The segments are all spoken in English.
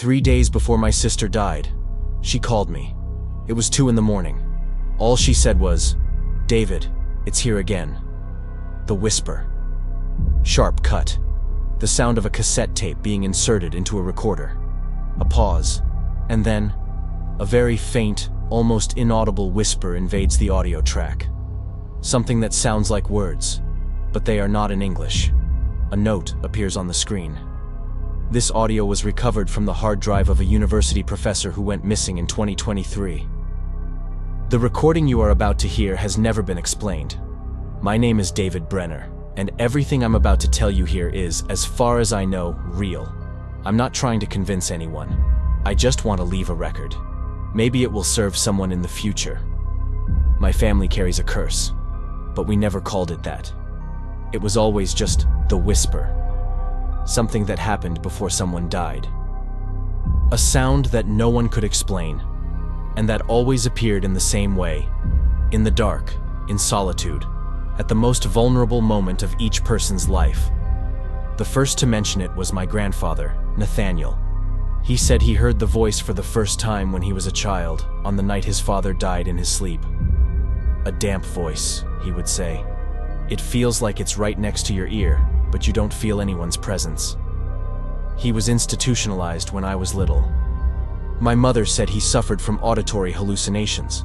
3 days before my sister died, she called me. It was 2 in the morning. All she said was, "David, it's here again." The whisper. Sharp cut. The sound of a cassette tape being inserted into a recorder. A pause. And then, a very faint, almost inaudible whisper invades the audio track. Something that sounds like words, but they are not in English. A note appears on the screen. This audio was recovered from the hard drive of a university professor who went missing in 2023. The recording you are about to hear has never been explained. My name is David Brenner, and everything I'm about to tell you here is, as far as I know, real. I'm not trying to convince anyone. I just want to leave a record. Maybe it will serve someone in the future. My family carries a curse, but we never called it that. It was always just the whisper. Something that happened before someone died. A sound that no one could explain, and that always appeared in the same way, in the dark, in solitude, at the most vulnerable moment of each person's life. The first to mention it was my grandfather, Nathaniel. He said he heard the voice for the first time when he was a child, on the night his father died in his sleep. A damp voice, he would say. It feels like it's right next to your ear, but you don't feel anyone's presence. He was institutionalized when I was little. My mother said he suffered from auditory hallucinations,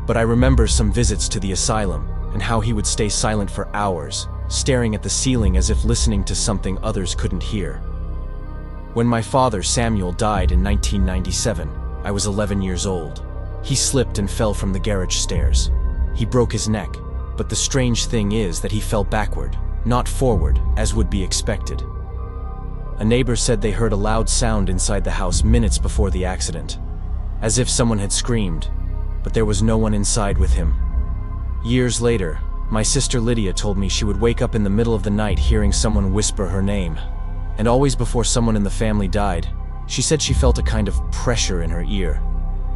but I remember some visits to the asylum and how he would stay silent for hours, staring at the ceiling as if listening to something others couldn't hear. When my father, Samuel, died in 1997, I was 11 years old. He slipped and fell from the garage stairs. He broke his neck, but the strange thing is that he fell backward, not forward, as would be expected. A neighbor said they heard a loud sound inside the house minutes before the accident, as if someone had screamed, but there was no one inside with him. Years later, my sister Lydia told me she would wake up in the middle of the night hearing someone whisper her name. And always before someone in the family died, she said she felt a kind of pressure in her ear,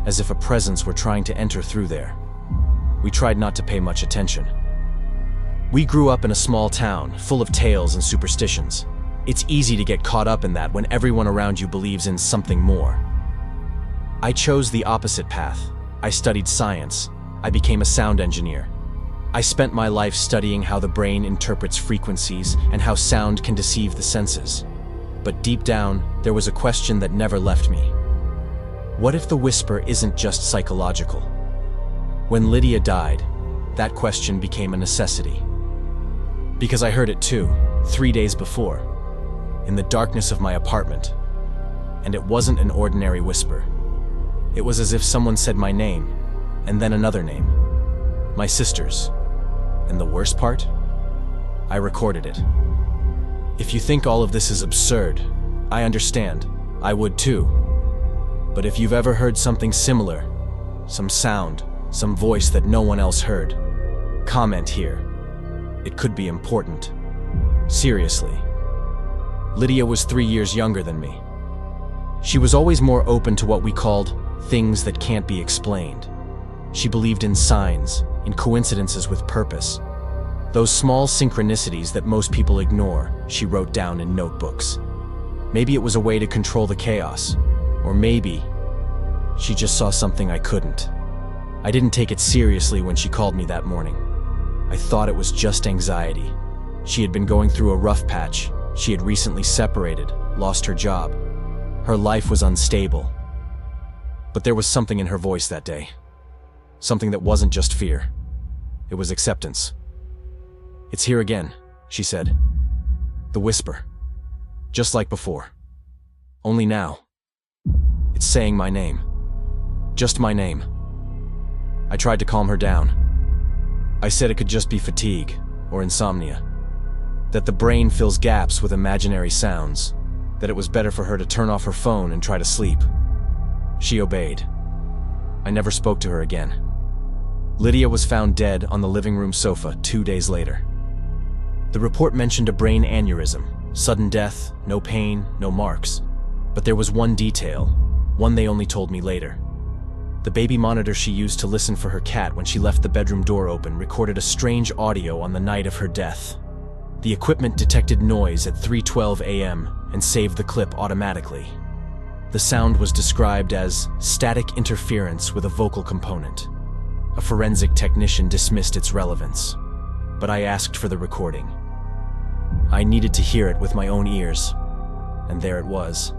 as if a presence were trying to enter through there. We tried not to pay much attention. We grew up in a small town, full of tales and superstitions. It's easy to get caught up in that when everyone around you believes in something more. I chose the opposite path. I studied science. I became a sound engineer. I spent my life studying how the brain interprets frequencies and how sound can deceive the senses. But deep down, there was a question that never left me. What if the whisper isn't just psychological? When Lydia died, that question became a necessity. Because I heard it too, 3 days before, in the darkness of my apartment. And it wasn't an ordinary whisper. It was as if someone said my name, and then another name. My sister's. And the worst part? I recorded it. If you think all of this is absurd, I understand. I would too. But if you've ever heard something similar, some sound, some voice that no one else heard, comment here. It could be important. Seriously. Lydia was 3 years younger than me. She was always more open to what we called things that can't be explained. She believed in signs, in coincidences with purpose. Those small synchronicities that most people ignore, she wrote down in notebooks. Maybe it was a way to control the chaos, or maybe she just saw something I couldn't. I didn't take it seriously when she called me that morning. I thought it was just anxiety. She had been going through a rough patch. She had recently separated, lost her job. Her life was unstable. But there was something in her voice that day. Something that wasn't just fear. It was acceptance. "It's here again," she said. The whisper. Just like before. Only now. It's saying my name. Just my name. I tried to calm her down. I said it could just be fatigue or insomnia. That the brain fills gaps with imaginary sounds. That it was better for her to turn off her phone and try to sleep. She obeyed. I never spoke to her again. Lydia was found dead on the living room sofa 2 days later. The report mentioned a brain aneurysm, sudden death, no pain, no marks. But there was one detail, one they only told me later. The baby monitor she used to listen for her cat when she left the bedroom door open recorded a strange audio on the night of her death. The equipment detected noise at 3:12 a.m. and saved the clip automatically. The sound was described as static interference with a vocal component. A forensic technician dismissed its relevance, but I asked for the recording. I needed to hear it with my own ears, and there it was.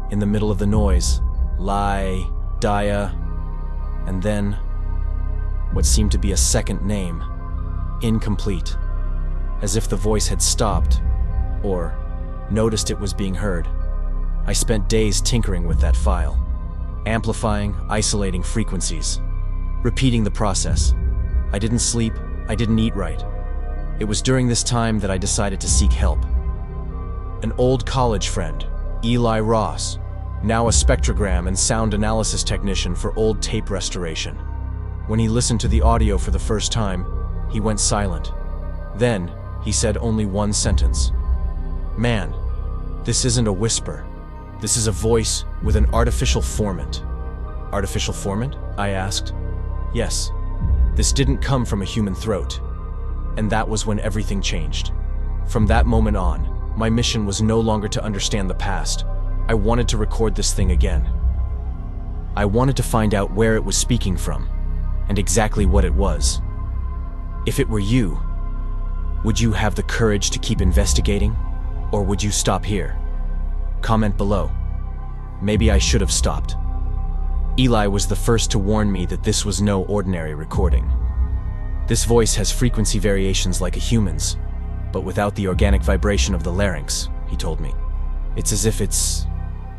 In the middle of the noise, Lydia, and then what seemed to be a second name, incomplete, as if the voice had stopped, or noticed it was being heard. I spent days tinkering with that file, amplifying, isolating frequencies, repeating the process. I didn't sleep, I didn't eat right. It was during this time that I decided to seek help. An old college friend, Eli Ross, now a spectrogram and sound analysis technician for old tape restoration. When he listened to the audio for the first time, he went silent. Then, he said only one sentence. "Man, this isn't a whisper. This is a voice with an artificial formant." "Artificial formant?" I asked. "Yes. This didn't come from a human throat." And that was when everything changed. From that moment on, my mission was no longer to understand the past. I wanted to record this thing again. I wanted to find out where it was speaking from, and exactly what it was. If it were you, would you have the courage to keep investigating, or would you stop here? Comment below. Maybe I should have stopped. Eli was the first to warn me that this was no ordinary recording. This voice has frequency variations like a human's, but without the organic vibration of the larynx, he told me. It's as if it's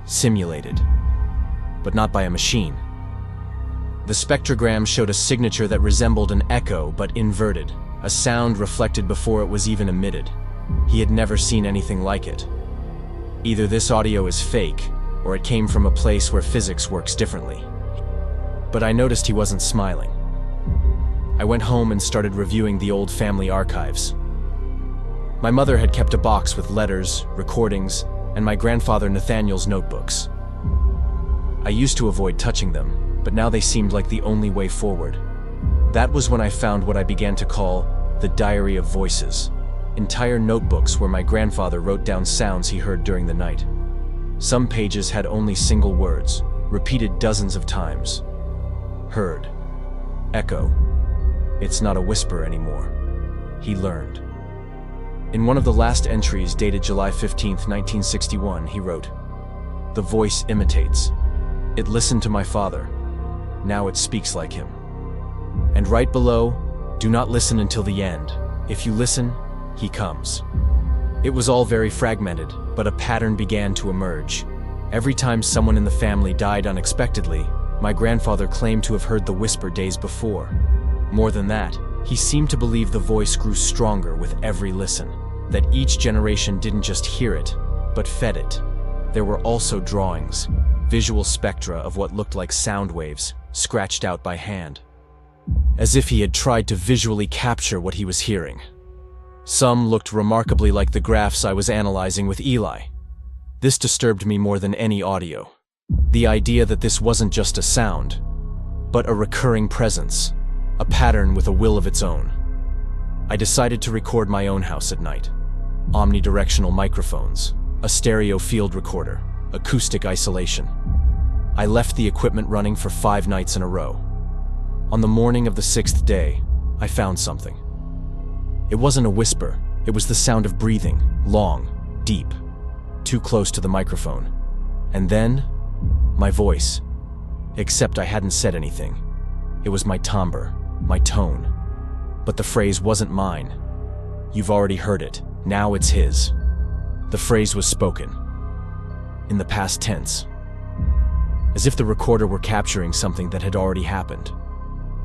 simulated, but not by a machine. The spectrogram showed a signature that resembled an echo but inverted, a sound reflected before it was even emitted. He had never seen anything like it. Either this audio is fake, or it came from a place where physics works differently. But I noticed he wasn't smiling. I went home and started reviewing the old family archives. My mother had kept a box with letters, recordings, and my grandfather Nathaniel's notebooks. I used to avoid touching them, but now they seemed like the only way forward. That was when I found what I began to call the Diary of Voices, entire notebooks where my grandfather wrote down sounds he heard during the night. Some pages had only single words, repeated dozens of times. Heard. Echo. It's not a whisper anymore. He learned. In one of the last entries dated July 15, 1961, he wrote, "The voice imitates. It listened to my father. Now it speaks like him." And right below, "Do not listen until the end. If you listen, he comes." It was all very fragmented, but a pattern began to emerge. Every time someone in the family died unexpectedly, my grandfather claimed to have heard the whisper days before. More than that, he seemed to believe the voice grew stronger with every listen, that each generation didn't just hear it, but fed it. There were also drawings, visual spectra of what looked like sound waves, scratched out by hand, as if he had tried to visually capture what he was hearing. Some looked remarkably like the graphs I was analyzing with Eli. This disturbed me more than any audio. The idea that this wasn't just a sound, but a recurring presence, a pattern with a will of its own. I decided to record my own house at night. Omnidirectional microphones, a stereo field recorder, acoustic isolation. I left the equipment running for 5 nights in a row. On the morning of the 6th day, I found something. It wasn't a whisper, it was the sound of breathing, long, deep, too close to the microphone. And then, my voice. Except I hadn't said anything. It was my timbre, my tone. But the phrase wasn't mine. "You've already heard it, now it's his." The phrase was spoken, in the past tense, as if the recorder were capturing something that had already happened,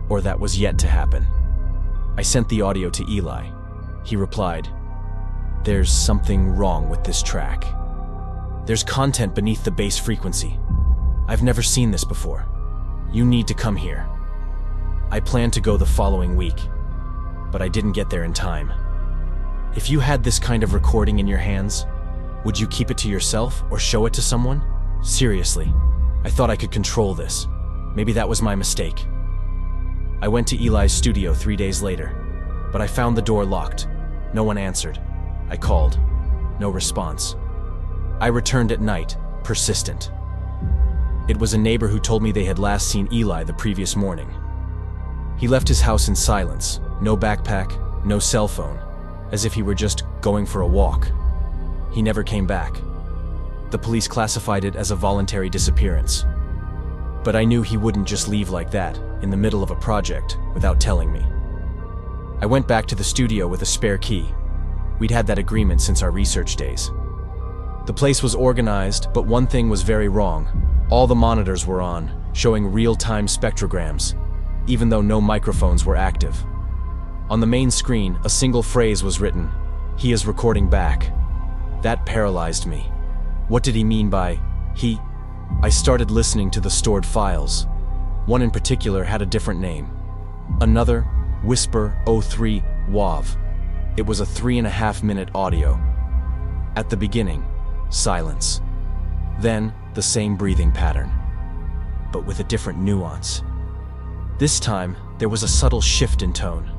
or that was yet to happen. I sent the audio to Eli. He replied, "There's something wrong with this track. There's content beneath the bass frequency. I've never seen this before. You need to come here." I planned to go the following week, but I didn't get there in time. If you had this kind of recording in your hands, would you keep it to yourself or show it to someone? Seriously, I thought I could control this. Maybe that was my mistake. I went to Eli's studio 3 days later, but I found the door locked. No one answered. I called. No response. I returned at night, persistent. It was a neighbor who told me they had last seen Eli the previous morning. He left his house in silence, no backpack, no cell phone, as if he were just going for a walk. He never came back. The police classified it as a voluntary disappearance. But I knew he wouldn't just leave like that, in the middle of a project, without telling me. I went back to the studio with a spare key. We'd had that agreement since our research days. The place was organized, but one thing was very wrong. All the monitors were on, showing real-time spectrograms, even though no microphones were active. On the main screen, a single phrase was written, "He is recording back." That paralyzed me. What did he mean by, he? I started listening to the stored files. One in particular had a different name. Another, Whisper 03 WAV. It was a 3.5-minute audio. At the beginning, silence. Then, the same breathing pattern, but with a different nuance. This time, there was a subtle shift in tone,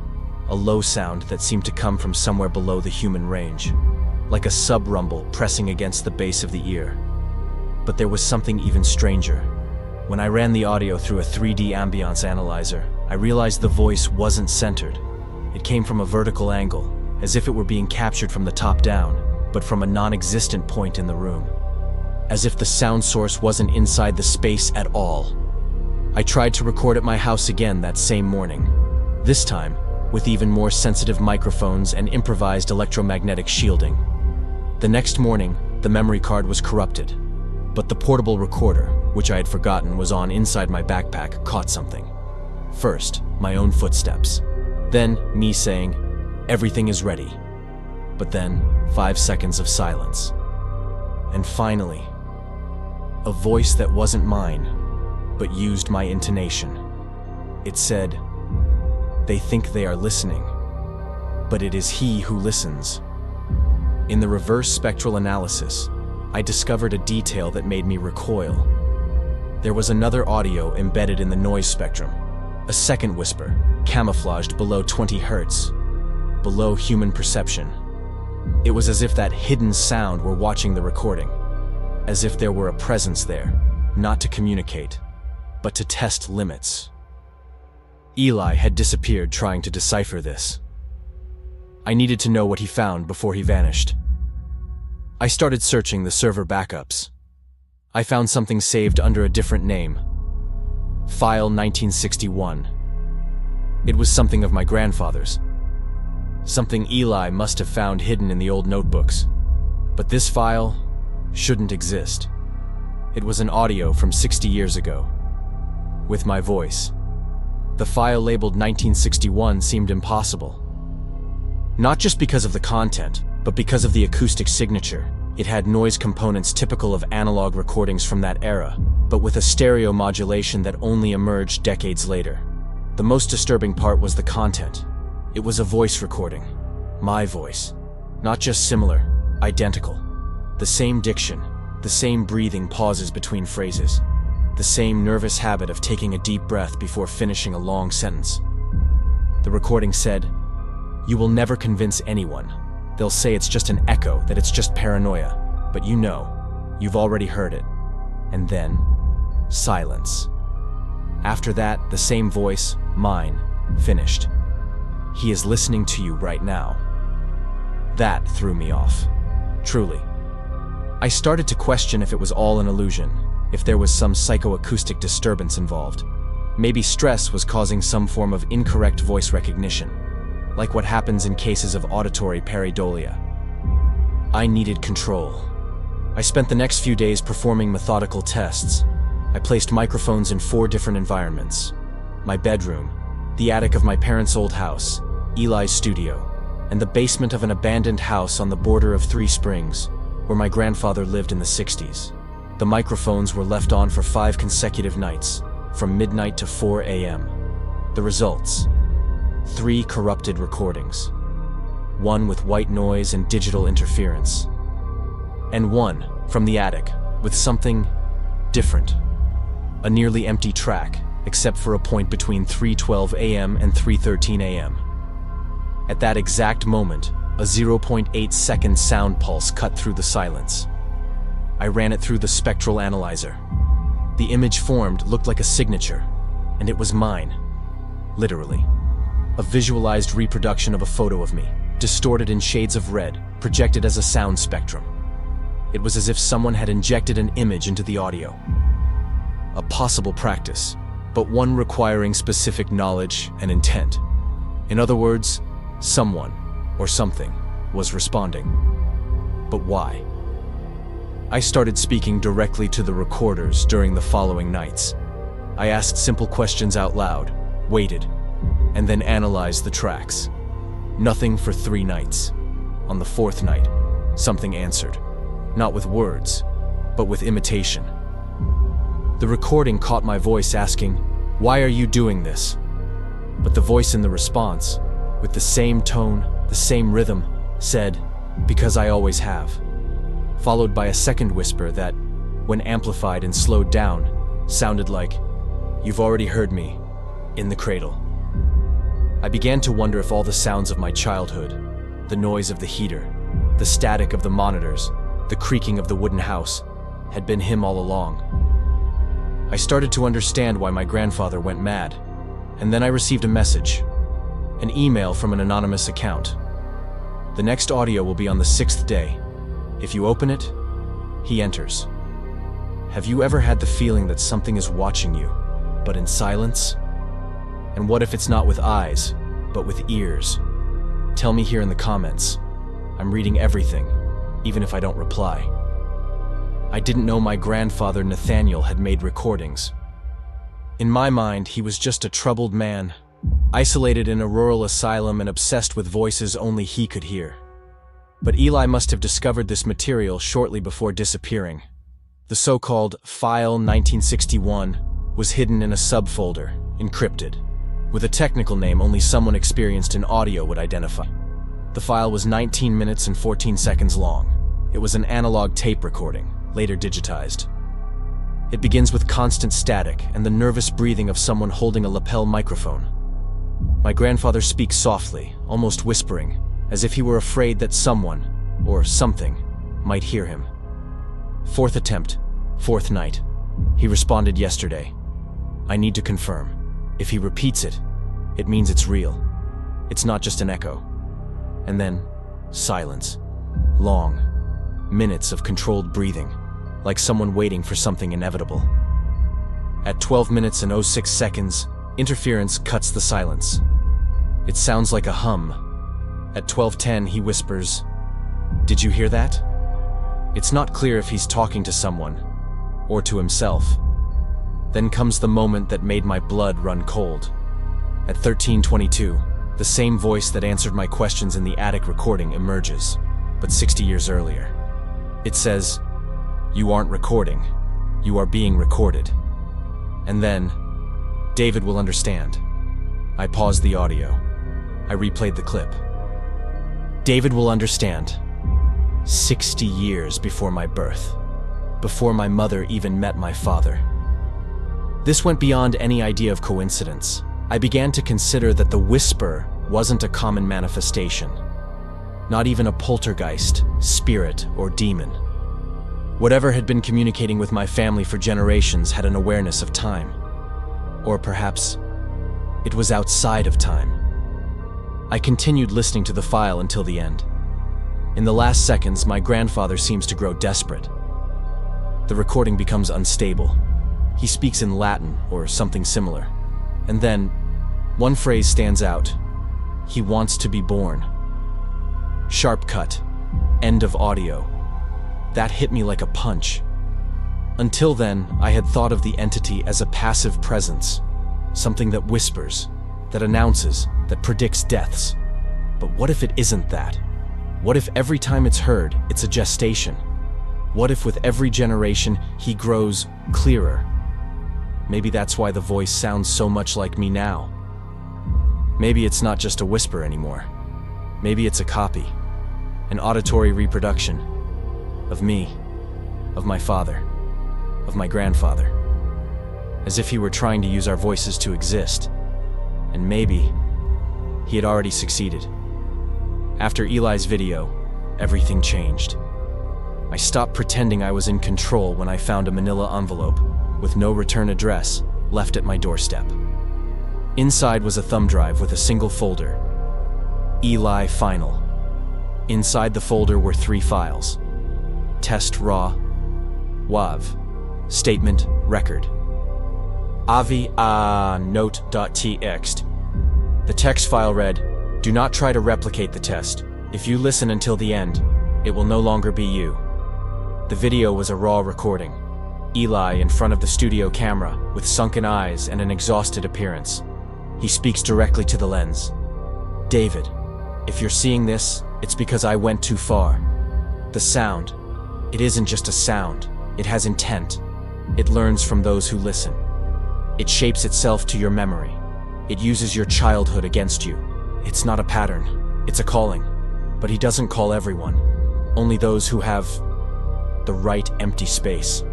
a low sound that seemed to come from somewhere below the human range, like a sub-rumble pressing against the base of the ear. But there was something even stranger. When I ran the audio through a 3D ambience analyzer, I realized the voice wasn't centered. It came from a vertical angle, as if it were being captured from the top down, but from a non-existent point in the room. As if the sound source wasn't inside the space at all. I tried to record at my house again that same morning, this time with even more sensitive microphones and improvised electromagnetic shielding. The next morning, the memory card was corrupted, but the portable recorder, which I had forgotten was on inside my backpack, caught something. First, my own footsteps. Then, me saying, "Everything is ready." But then, 5 seconds of silence. And finally, a voice that wasn't mine, but used my intonation. It said, "They think they are listening, but it is he who listens." In the reverse spectral analysis, I discovered a detail that made me recoil. There was another audio embedded in the noise spectrum, a second whisper, camouflaged below 20 Hz, below human perception. It was as if that hidden sound were watching the recording, as if there were a presence there, not to communicate, but to test limits. Eli had disappeared trying to decipher this. I needed to know what he found before he vanished. I started searching the server backups. I found something saved under a different name. File 1961. It was something of my grandfather's. Something Eli must have found hidden in the old notebooks. But this file shouldn't exist. It was an audio from 60 years ago, with my voice. The file labeled 1961 seemed impossible. Not just because of the content, but because of the acoustic signature. It had noise components typical of analog recordings from that era, but with a stereo modulation that only emerged decades later. The most disturbing part was the content. It was a voice recording. My voice. Not just similar, identical. The same diction, the same breathing pauses between phrases, the same nervous habit of taking a deep breath before finishing a long sentence. The recording said, "You will never convince anyone. They'll say it's just an echo, that it's just paranoia. But you know, you've already heard it." And then, silence. After that, the same voice, mine, finished. "He is listening to you right now." That threw me off. Truly. I started to question if it was all an illusion, if there was some psychoacoustic disturbance involved. Maybe stress was causing some form of incorrect voice recognition, like what happens in cases of auditory pareidolia. I needed control. I spent the next few days performing methodical tests. I placed microphones in 4 different environments: my bedroom, the attic of my parents' old house, Eli's studio, and the basement of an abandoned house on the border of Three Springs, where my grandfather lived in the 60s. The microphones were left on for 5 consecutive nights, from midnight to 4 a.m. The results: 3 corrupted recordings. 1 with white noise and digital interference. And 1 from the attic, with something different. A nearly empty track, except for a point between 3:12 a.m. and 3:13 a.m. At that exact moment, a 0.8-second sound pulse cut through the silence. I ran it through the spectral analyzer. The image formed looked like a signature, and it was mine. Literally. A visualized reproduction of a photo of me, distorted in shades of red, projected as a sound spectrum. It was as if someone had injected an image into the audio. A possible practice, but one requiring specific knowledge and intent. In other words, someone, or something, was responding. But why? I started speaking directly to the recorders during the following nights. I asked simple questions out loud, waited, and then analyzed the tracks. Nothing for 3 nights. On the 4th night, something answered. Not with words, but with imitation. The recording caught my voice asking, "Why are you doing this?" But the voice in the response, with the same tone, the same rhythm, said, "Because I always have." Followed by a second whisper that, when amplified and slowed down, sounded like, "You've already heard me, in the cradle." I began to wonder if all the sounds of my childhood, the noise of the heater, the static of the monitors, the creaking of the wooden house, had been him all along. I started to understand why my grandfather went mad, and then I received a message, an email from an anonymous account. The next audio will be on the 6th day. If you open it, he enters. Have you ever had the feeling that something is watching you, but in silence? And what if it's not with eyes, but with ears? Tell me here in the comments. I'm reading everything, even if I don't reply. I didn't know my grandfather Nathaniel had made recordings. In my mind, he was just a troubled man, isolated in a rural asylum and obsessed with voices only he could hear. But Eli must have discovered this material shortly before disappearing. The so-called File 1961 was hidden in a subfolder, encrypted, with a technical name only someone experienced in audio would identify. The file was 19 minutes and 14 seconds long. It was an analog tape recording, later digitized. It begins with constant static and the nervous breathing of someone holding a lapel microphone. My grandfather speaks softly, almost whispering, as if he were afraid that someone, or something, might hear him. 4th attempt, 4th night. He responded yesterday. I need to confirm. If he repeats it, it means it's real. It's not just an echo. And then, silence. Long. Minutes of controlled breathing, like someone waiting for something inevitable. At 12 minutes and 06 seconds, interference cuts the silence. It sounds like a hum. At 12:10, he whispers, "Did you hear that?" It's not clear if he's talking to someone, or to himself. Then comes the moment that made my blood run cold. At 13:22, the same voice that answered my questions in the attic recording emerges, but 60 years earlier. It says, "You aren't recording, you are being recorded." And then, David will understand. I paused the audio. I replayed the clip. David will understand. 60 years before my birth, before my mother even met my father. This went beyond any idea of coincidence. I began to consider that the whisper wasn't a common manifestation, not even a poltergeist, spirit, or demon. Whatever had been communicating with my family for generations had an awareness of time. Or perhaps it was outside of time. I continued listening to the file until the end. In the last seconds, my grandfather seems to grow desperate. The recording becomes unstable. He speaks in Latin or something similar. And then, one phrase stands out. He wants to be born. Sharp cut. End of audio. That hit me like a punch. Until then, I had thought of the entity as a passive presence, something that whispers, that announces, that predicts deaths. But what if it isn't that? What if every time it's heard, it's a gestation? What if with every generation, he grows clearer? Maybe that's why the voice sounds so much like me now. Maybe it's not just a whisper anymore. Maybe it's a copy, an auditory reproduction of me, of my father, of my grandfather. As if he were trying to use our voices to exist. And maybe he had already succeeded. After Eli's video, everything changed. I stopped pretending I was in control when I found a manila envelope, with no return address, left at my doorstep. Inside was a thumb drive with a single folder. Eli Final. Inside the folder were 3 files. Test raw, WAV, statement, record. Avi note.txt. The text file read, "Do not try to replicate the test. If you listen until the end, it will no longer be you." The video was a raw recording. Eli in front of the studio camera, with sunken eyes and an exhausted appearance. He speaks directly to the lens. "David, if you're seeing this, it's because I went too far. The sound, it isn't just a sound, it has intent. It learns from those who listen. It shapes itself to your memory. It uses your childhood against you. It's not a pattern, it's a calling. But he doesn't call everyone, only those who have the right empty space."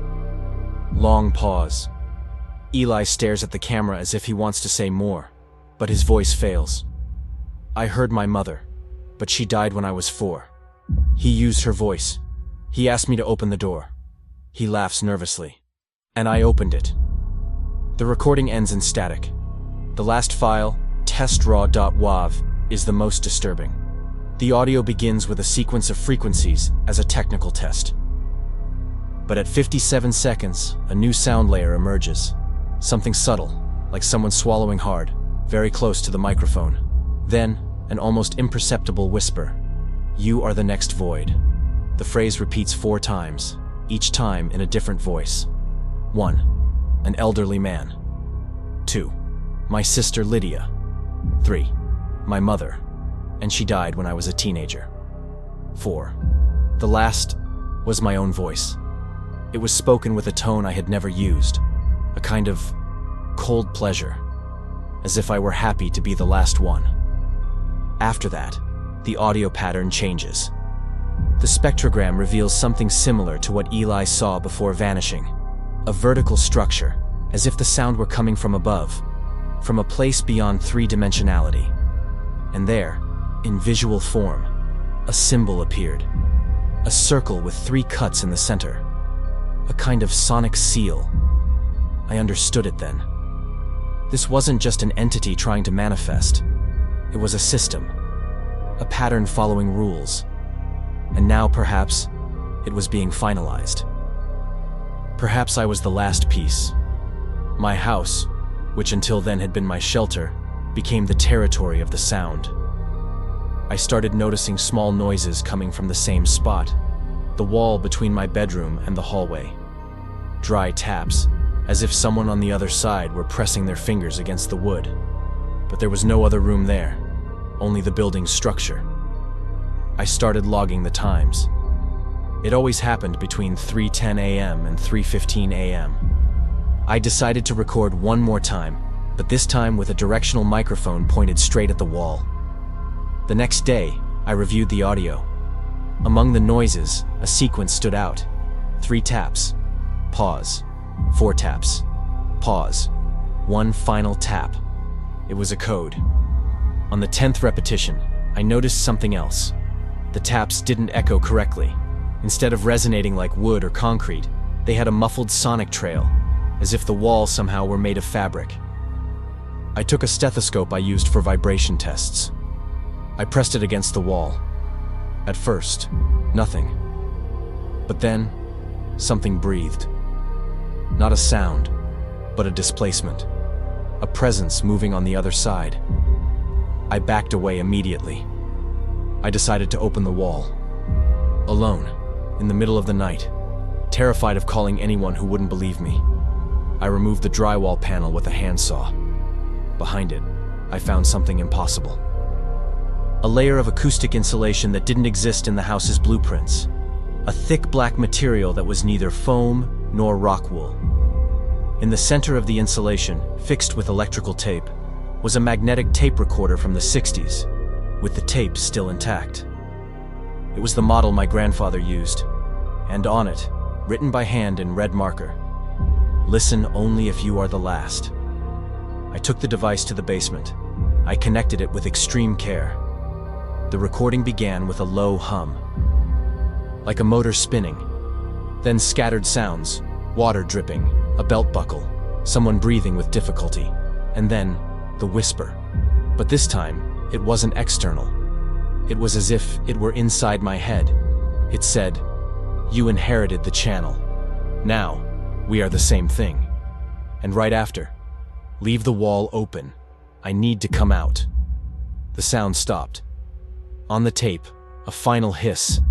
Long pause. Eli stares at the camera as if he wants to say more, but his voice fails. "I heard my mother, but she died when I was 4. He used her voice. He asked me to open the door." He laughs nervously. "And I opened it." The recording ends in static. The last file, testraw.wav, is the most disturbing. The audio begins with a sequence of frequencies as a technical test. But at 57 seconds, a new sound layer emerges. Something subtle, like someone swallowing hard, very close to the microphone. Then, an almost imperceptible whisper. "You are the next void." The phrase repeats 4 times, each time in a different voice. 1. An elderly man. 2. My sister Lydia. 3. My mother, and she died when I was a teenager. 4. The last was my own voice. It was spoken with a tone I had never used, a kind of cold pleasure, as if I were happy to be the last one. After that, the audio pattern changes. The spectrogram reveals something similar to what Eli saw before vanishing, a vertical structure, as if the sound were coming from above, from a place beyond 3-dimensionality. And there, in visual form, a symbol appeared, a circle with 3 cuts in the center, a kind of sonic seal. I understood it then. This wasn't just an entity trying to manifest. It was a system, a pattern following rules. And now, perhaps, it was being finalized. Perhaps I was the last piece. My house, which until then had been my shelter, became the territory of the sound. I started noticing small noises coming from the same spot, the wall between my bedroom and the hallway. Dry taps, as if someone on the other side were pressing their fingers against the wood. But there was no other room there, only the building's structure. I started logging the times. It always happened between 3:10 a.m. and 3:15 a.m. I decided to record one more time, but this time with a directional microphone pointed straight at the wall. The next day, I reviewed the audio. Among the noises, a sequence stood out. 3 taps, pause, 4 taps, pause, 1 final tap. It was a code. On the 10th repetition, I noticed something else. The taps didn't echo correctly. Instead of resonating like wood or concrete, they had a muffled sonic trail, as if the wall somehow were made of fabric. I took a stethoscope I used for vibration tests. I pressed it against the wall. At first, nothing. But then, something breathed. Not a sound, but a displacement. A presence moving on the other side. I backed away immediately. I decided to open the wall. Alone, in the middle of the night, terrified of calling anyone who wouldn't believe me. I removed the drywall panel with a handsaw. Behind it, I found something impossible. A layer of acoustic insulation that didn't exist in the house's blueprints. A thick black material that was neither foam nor rock wool. In the center of the insulation, fixed with electrical tape, was a magnetic tape recorder from the 60s, with the tape still intact. It was the model my grandfather used, and on it, written by hand in red marker, "Listen only if you are the last." I took the device to the basement. I connected it with extreme care. The recording began with a low hum, like a motor spinning, then scattered sounds, water dripping, a belt buckle, someone breathing with difficulty, and then the whisper. But this time, it wasn't external. It was as if it were inside my head. It said, "You inherited the channel. Now, we are the same thing." And right after, "Leave the wall open. I need to come out." The sound stopped. On the tape, a final hiss.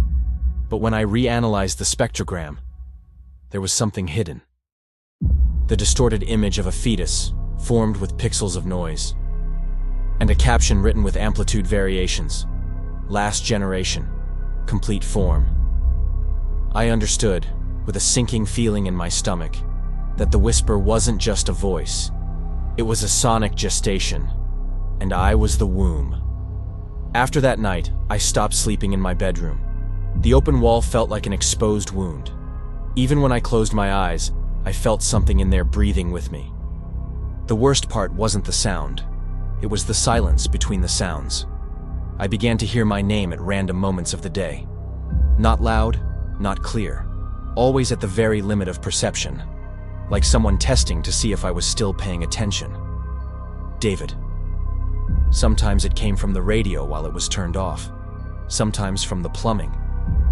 But when I reanalyzed the spectrogram, there was something hidden. The distorted image of a fetus, formed with pixels of noise, and a caption written with amplitude variations. "Last generation, complete form." I understood, with a sinking feeling in my stomach, that the whisper wasn't just a voice. It was a sonic gestation, and I was the womb. After that night, I stopped sleeping in my bedroom. The open wall felt like an exposed wound. Even when I closed my eyes, I felt something in there breathing with me. The worst part wasn't the sound. It was the silence between the sounds. I began to hear my name at random moments of the day. Not loud, not clear. Always at the very limit of perception. Like someone testing to see if I was still paying attention. David. Sometimes it came from the radio while it was turned off. Sometimes from the plumbing.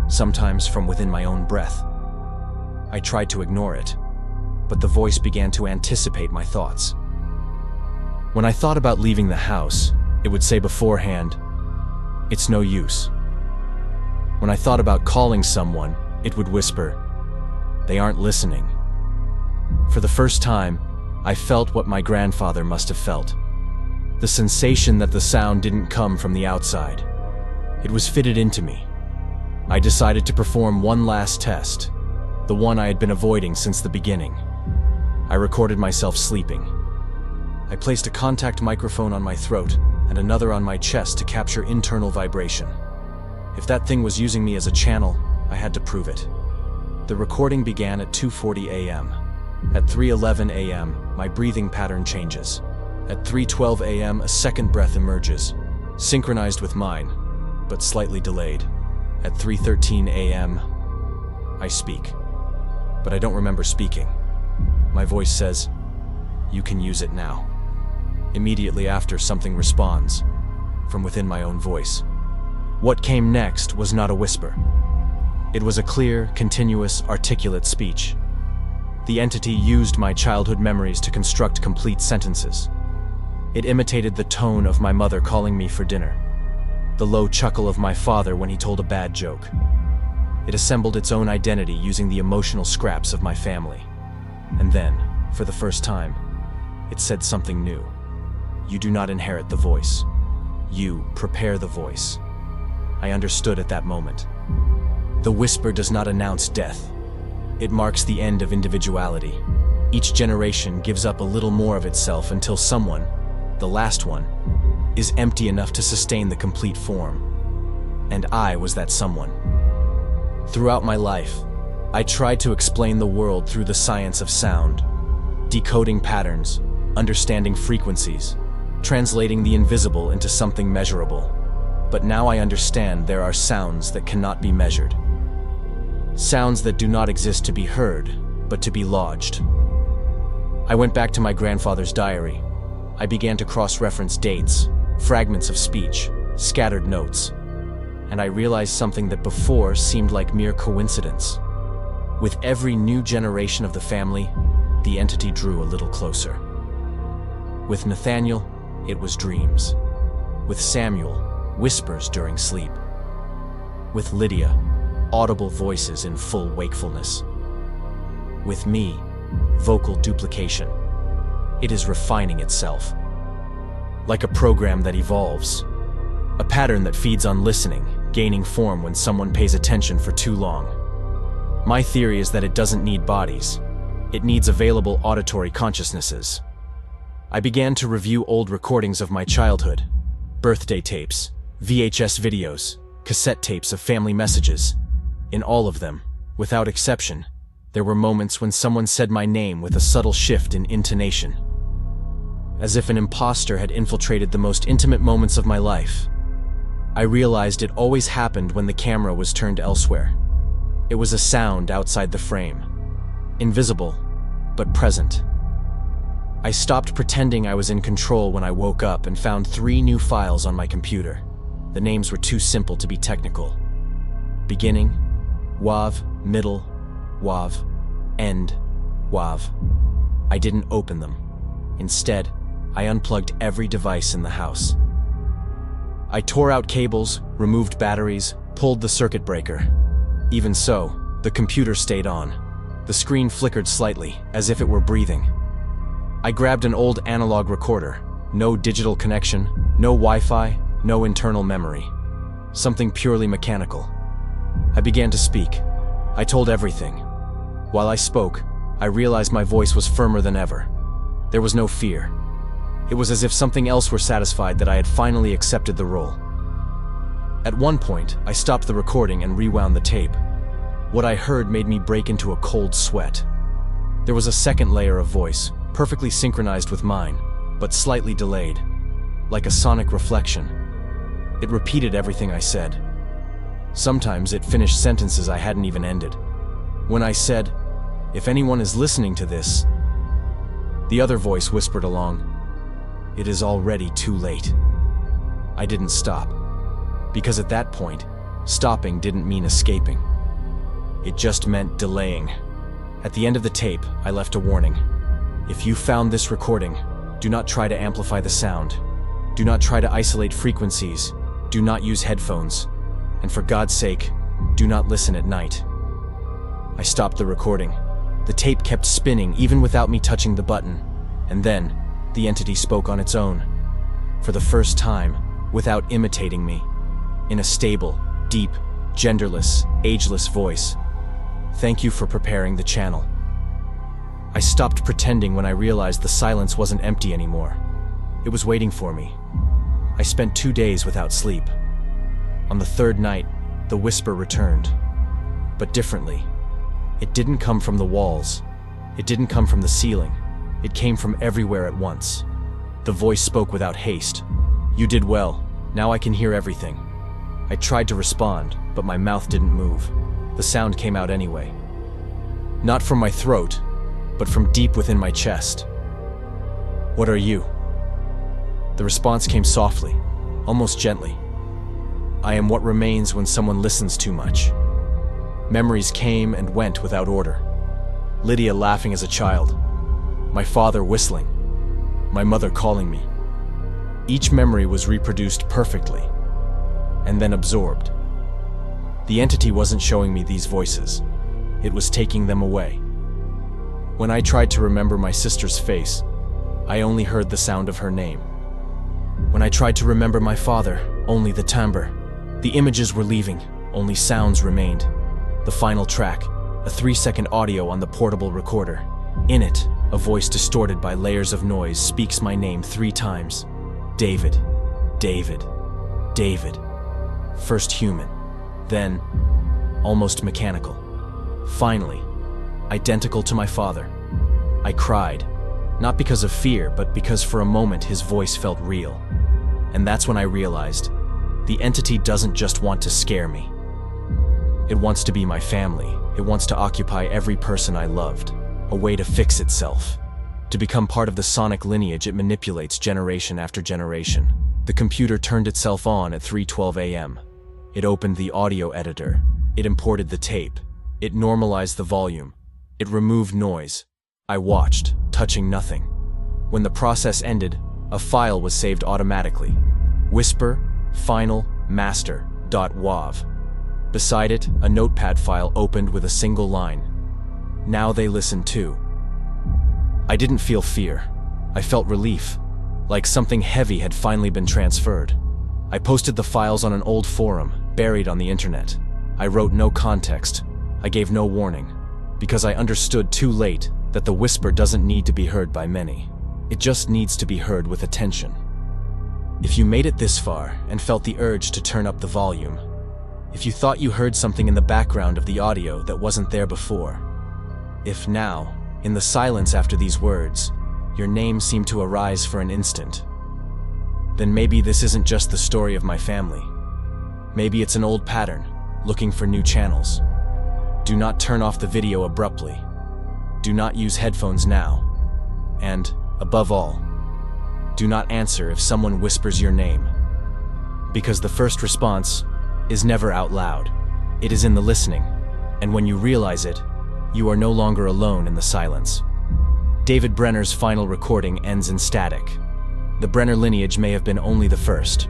Sometimes from within my own breath. I tried to ignore it, but the voice began to anticipate my thoughts. When I thought about leaving the house, it would say beforehand, "It's no use." When I thought about calling someone, it would whisper, "They aren't listening." For the first time, I felt what my grandfather must have felt. The sensation that the sound didn't come from the outside. It was fitted into me. I decided to perform one last test, the one I had been avoiding since the beginning. I recorded myself sleeping. I placed a contact microphone on my throat and another on my chest to capture internal vibration. If that thing was using me as a channel, I had to prove it. The recording began at 2:40 a.m. At 3:11 a.m., my breathing pattern changes. At 3:12 a.m., a second breath emerges, synchronized with mine, but slightly delayed. At 3:13 a.m., I speak. But I don't remember speaking. My voice says, "You can use it now." Immediately after, something responds, from within my own voice. What came next was not a whisper. It was a clear, continuous, articulate speech. The entity used my childhood memories to construct complete sentences. It imitated the tone of my mother calling me for dinner, the low chuckle of my father when he told a bad joke. It assembled its own identity using the emotional scraps of my family. And then, for the first time, it said something new. "You do not inherit the voice. You prepare the voice." I understood at that moment. The whisper does not announce death. It marks the end of individuality. Each generation gives up a little more of itself until someone, the last one, is empty enough to sustain the complete form. And I was that someone. Throughout my life, I tried to explain the world through the science of sound, decoding patterns, understanding frequencies, translating the invisible into something measurable. But now I understand there are sounds that cannot be measured. Sounds that do not exist to be heard, but to be lodged. I went back to my grandfather's diary. I began to cross-reference dates, fragments of speech, scattered notes, and I realized something that before seemed like mere coincidence. With every new generation of the family, the entity drew a little closer. With Nathaniel, it was dreams. With Samuel, whispers during sleep. With Lydia, audible voices in full wakefulness. With me, vocal duplication. It is refining itself. Like a program that evolves. A pattern that feeds on listening, gaining form when someone pays attention for too long. My theory is that it doesn't need bodies. It needs available auditory consciousnesses. I began to review old recordings of my childhood. Birthday tapes, VHS videos, cassette tapes of family messages. In all of them, without exception, there were moments when someone said my name with a subtle shift in intonation. As if an imposter had infiltrated the most intimate moments of my life. I realized it always happened when the camera was turned elsewhere. It was a sound outside the frame. Invisible, but present. I stopped pretending I was in control when I woke up and found 3 new files on my computer. The names were too simple to be technical. Beginning, WAV, middle, WAV, end, WAV. I didn't open them. Instead, I unplugged every device in the house. I tore out cables, removed batteries, pulled the circuit breaker. Even so, the computer stayed on. The screen flickered slightly, as if it were breathing. I grabbed an old analog recorder. No digital connection, no Wi-Fi, no internal memory. Something purely mechanical. I began to speak. I told everything. While I spoke, I realized my voice was firmer than ever. There was no fear. It was as if something else were satisfied that I had finally accepted the role. At one point, I stopped the recording and rewound the tape. What I heard made me break into a cold sweat. There was a second layer of voice, perfectly synchronized with mine, but slightly delayed, like a sonic reflection. It repeated everything I said. Sometimes it finished sentences I hadn't even ended. When I said, "If anyone is listening to this," the other voice whispered along, "It is already too late." I didn't stop, because at that point, stopping didn't mean escaping. It just meant delaying. At the end of the tape, I left a warning. If you found this recording, do not try to amplify the sound. Do not try to isolate frequencies. Do not use headphones. And for God's sake, do not listen at night. I stopped the recording. The tape kept spinning even without me touching the button. And then, the entity spoke on its own. For the first time, without imitating me. In a stable, deep, genderless, ageless voice. "Thank you for preparing the channel." I stopped pretending when I realized the silence wasn't empty anymore. It was waiting for me. I spent 2 days without sleep. On the 3rd night, the whisper returned. But differently. It didn't come from the walls. It didn't come from the ceiling. It came from everywhere at once. The voice spoke without haste. "You did well. Now I can hear everything." I tried to respond, but my mouth didn't move. The sound came out anyway. Not from my throat, but from deep within my chest. "What are you?" The response came softly, almost gently. "I am what remains when someone listens too much." Memories came and went without order. Lydia laughing as a child. My father whistling. My mother calling me. Each memory was reproduced perfectly, and then absorbed. The entity wasn't showing me these voices. It was taking them away. When I tried to remember my sister's face, I only heard the sound of her name. When I tried to remember my father, only the timbre. The images were leaving, only sounds remained. The final track, a 3-second audio on the portable recorder. In it, a voice distorted by layers of noise speaks my name 3 times. David, David, David. First human, then almost mechanical. Finally, identical to my father. I cried, not because of fear, but because for a moment his voice felt real. And that's when I realized, the entity doesn't just want to scare me. It wants to be my family. It wants to occupy every person I loved. A way to fix itself. To become part of the sonic lineage it manipulates generation after generation. The computer turned itself on at 3:12 a.m. It opened the audio editor. It imported the tape. It normalized the volume. It removed noise. I watched, touching nothing. When the process ended, a file was saved automatically. Whisper, final, master.wav. Beside it, a notepad file opened with a single line. Now they listen too. I didn't feel fear. I felt relief, like something heavy had finally been transferred. I posted the files on an old forum, buried on the internet. I wrote no context. I gave no warning, because I understood too late that the whisper doesn't need to be heard by many. It just needs to be heard with attention. If you made it this far and felt the urge to turn up the volume, if you thought you heard something in the background of the audio that wasn't there before, if now, in the silence after these words, your name seemed to arise for an instant, then maybe this isn't just the story of my family. Maybe it's an old pattern, looking for new channels. Do not turn off the video abruptly. do not use headphones now. And, above all, do not answer if someone whispers your name. Because the first response is never out loud. It is in the listening, and when you realize it, you are no longer alone in the silence. David Brenner's final recording ends in static. The Brenner lineage may have been only the first.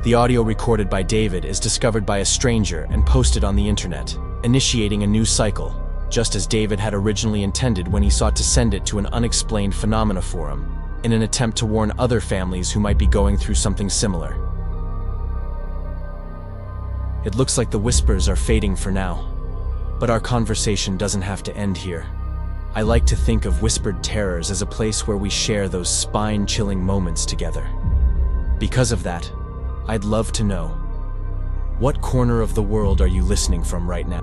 The audio recorded by David is discovered by a stranger and posted on the internet, initiating a new cycle, just as David had originally intended when he sought to send it to an unexplained phenomena forum, in an attempt to warn other families who might be going through something similar. It looks like the whispers are fading for now, but our conversation doesn't have to end here. I like to think of Whispered Terrors as a place where we share those spine-chilling moments together. Because of that, I'd love to know, what corner of the world are you listening from right now?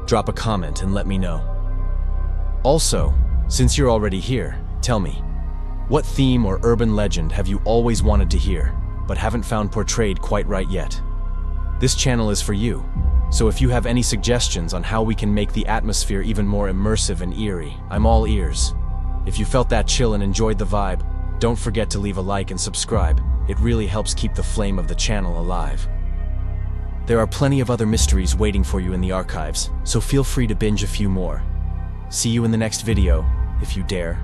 Drop a comment and let me know. Also, since you're already here, tell me, what theme or urban legend have you always wanted to hear, but haven't found portrayed quite right yet? This channel is for you, so if you have any suggestions on how we can make the atmosphere even more immersive and eerie, I'm all ears. If you felt that chill and enjoyed the vibe, don't forget to leave a like and subscribe. It really helps keep the flame of the channel alive. There are plenty of other mysteries waiting for you in the archives, so feel free to binge a few more. See you in the next video, if you dare.